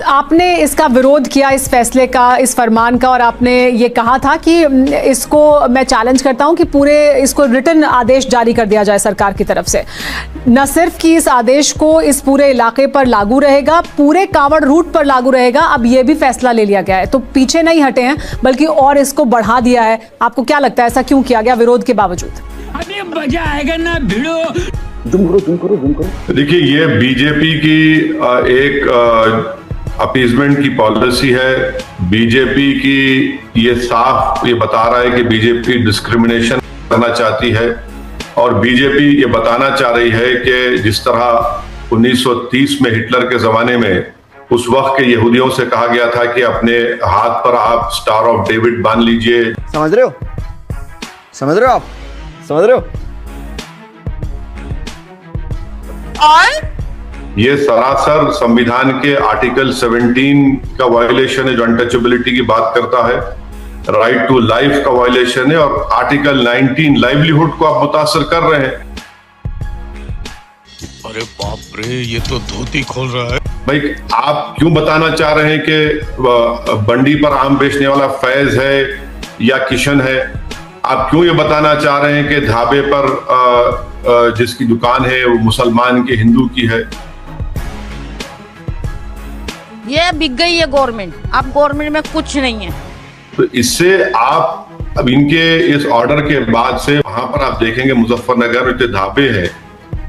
आपने इसका विरोध किया, इस फैसले का, इस फरमान का, और आपने ये कहा था कि इसको मैं चैलेंज करता हूं कि पूरे इसको रिटन आदेश जारी कर दिया जाए सरकार की तरफ से। न सिर्फ कि इस आदेश को इस पूरे इलाके पर लागू रहेगा, पूरे कांवड़ रूट पर लागू रहेगा। अब ये भी फैसला ले लिया गया है, तो पीछे नहीं हटे हैं बल्कि और इसको बढ़ा दिया है। आपको क्या लगता है ऐसा क्यों किया गया विरोध के बावजूद? अभी मजा आएगा ना भिड़ो। जूम करो। देखिए, ये बीजेपी की एक अपीजमेंट की पॉलिसी है। बीजेपी की ये साफ ये बता रहा है कि बीजेपी डिस्क्रिमिनेशन करना चाहती है, और बीजेपी ये बताना चाह रही है कि जिस तरह 1930 में हिटलर के जमाने में उस वक्त के यहूदियों से कहा गया था कि अपने हाथ पर आप स्टार ऑफ डेविड बांध लीजिए। समझ रहे हो आप? समझ रहे हो? ये सरासर संविधान के आर्टिकल 17 का वायलेशन है जो अनटचेबिलिटी की बात करता है, राइट टू लाइफ का वायलेशन है, और आर्टिकल 19 लाइवलीहुड को आप मुतासर कर रहे हैं। अरे बाप रे, ये तो धोती खोल रहा है। भाई, आप क्यों बताना चाह रहे हैं कि बंडी पर आम बेचने वाला फैज है या किशन है? आप क्यों ये बताना चाह रहे हैं कि ढाबे पर जिसकी दुकान है वो मुसलमान की, हिंदू की है? ये बिक गई है गवर्नमेंट, अब गवर्नमेंट में कुछ नहीं है। तो इससे आप अब इनके इस ऑर्डर के बाद से वहां पर आप देखेंगे मुजफ्फरनगर जो ढाबे हैं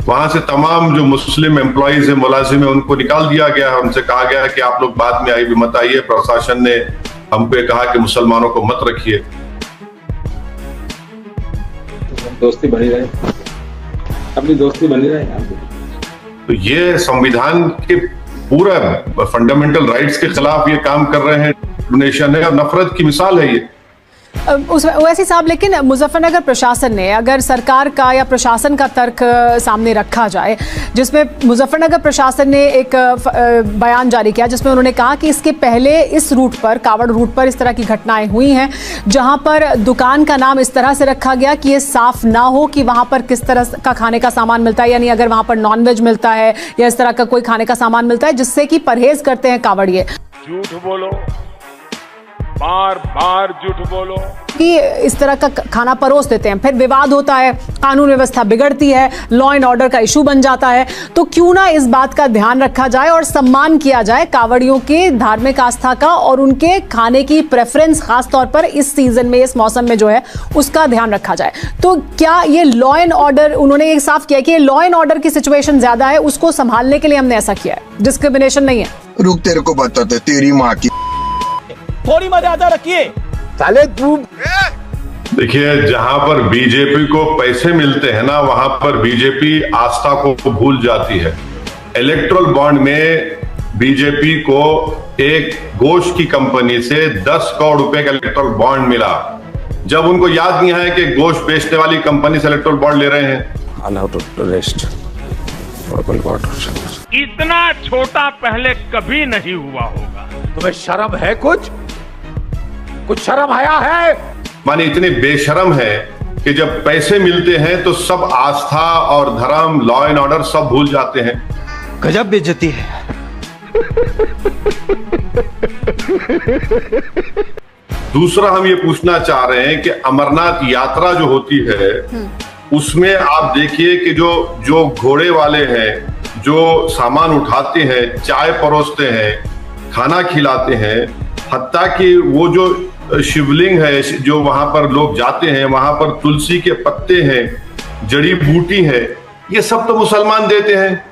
वहां से तमाम जो मुस्लिम एम्प्लॉइज है, मुलाजिम है, उनको निकाल दिया गया है। उनसे कहा गया है कि आप लोग बाद में भी मत आइए। प्रशासन ने हमको कहा कि मुसलमानों को मत रखिए। दोस्ती बनी रहे, अपनी दोस्ती बनी रहे। तो ये संविधान के पूरा फंडामेंटल राइट्स के खिलाफ ये काम कर रहे हैं। डोनेशन है और नफरत की मिसाल है ये। वैसे साहब, लेकिन मुजफ्फरनगर प्रशासन ने, अगर सरकार का या प्रशासन का तर्क सामने रखा जाए, जिसमें मुजफ्फरनगर प्रशासन ने एक बयान जारी किया जिसमें उन्होंने कहा कि इसके पहले इस रूट पर, कावड़ रूट पर, इस तरह की घटनाएं हुई हैं जहां पर दुकान का नाम इस तरह से रखा गया कि ये साफ ना हो कि वहां पर किस तरह का खाने का सामान मिलता है, यानी अगर वहां पर नॉनवेज मिलता है या इस तरह का कोई खाने का सामान मिलता है जिससे कि परहेज करते हैं कावड़िए। झूठ बोलो, बार बार झूठ बोलो कि इस तरह का खाना परोस देते हैं, फिर विवाद होता है, कानून व्यवस्था बिगड़ती है, लॉ एंड ऑर्डर का इशू बन जाता है। तो क्यों ना इस बात का ध्यान रखा जाए और सम्मान किया जाए कावड़ियों के धार्मिक आस्था का, और उनके खाने की प्रेफरेंस खास तौर पर इस सीजन में, इस मौसम में जो है उसका ध्यान रखा जाए। तो क्या ये लॉ एंड ऑर्डर, उन्होंने ये साफ किया कि ये लॉ एंड ऑर्डर की सिचुएशन ज्यादा है, उसको संभालने के लिए हमने ऐसा किया है, डिस्क्रिमिनेशन नहीं है। रुक, तेरे को बताते, तेरी माँ की थोड़ी मर्यादा रखिए साले तू। देखिए, जहां पर बीजेपी को पैसे मिलते हैं ना, वहां पर बीजेपी आस्था को भूल जाती है। इलेक्ट्रल बॉन्ड में बीजेपी को एक गोश्त की कंपनी से 10 करोड़ रुपए का इलेक्ट्रल बॉन्ड मिला, जब उनको याद नहीं है कि गोश्त बेचने वाली कंपनी से इलेक्ट्रल बॉन्ड ले रहे हैं। इतना छोटा पहले कभी नहीं हुआ होगा। तुम्हें शर्म है? कुछ शर्म आया है? माने इतने बेशर्म है कि जब पैसे मिलते हैं तो सब आस्था और धर्म, लॉ एंड ऑर्डर सब भूल जाते हैं। गजब बेइज्जती है। दूसरा, हम ये पूछना चाह रहे हैं कि अमरनाथ यात्रा जो होती है उसमें आप देखिए कि जो घोड़े वाले हैं, जो सामान उठाते हैं, चाय परोसते हैं, खाना खिलाते हैं, हत्ता कि वो जो शिवलिंग है जो वहां पर लोग जाते हैं, वहां पर तुलसी के पत्ते हैं, जड़ी बूटी है, ये सब तो मुसलमान देते हैं।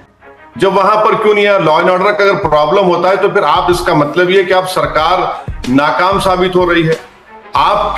जब वहां पर क्यों नहीं है? लॉ एंड ऑर्डर का अगर प्रॉब्लम होता है तो फिर आप, इसका मतलब ये कि आप सरकार नाकाम साबित हो रही है। आप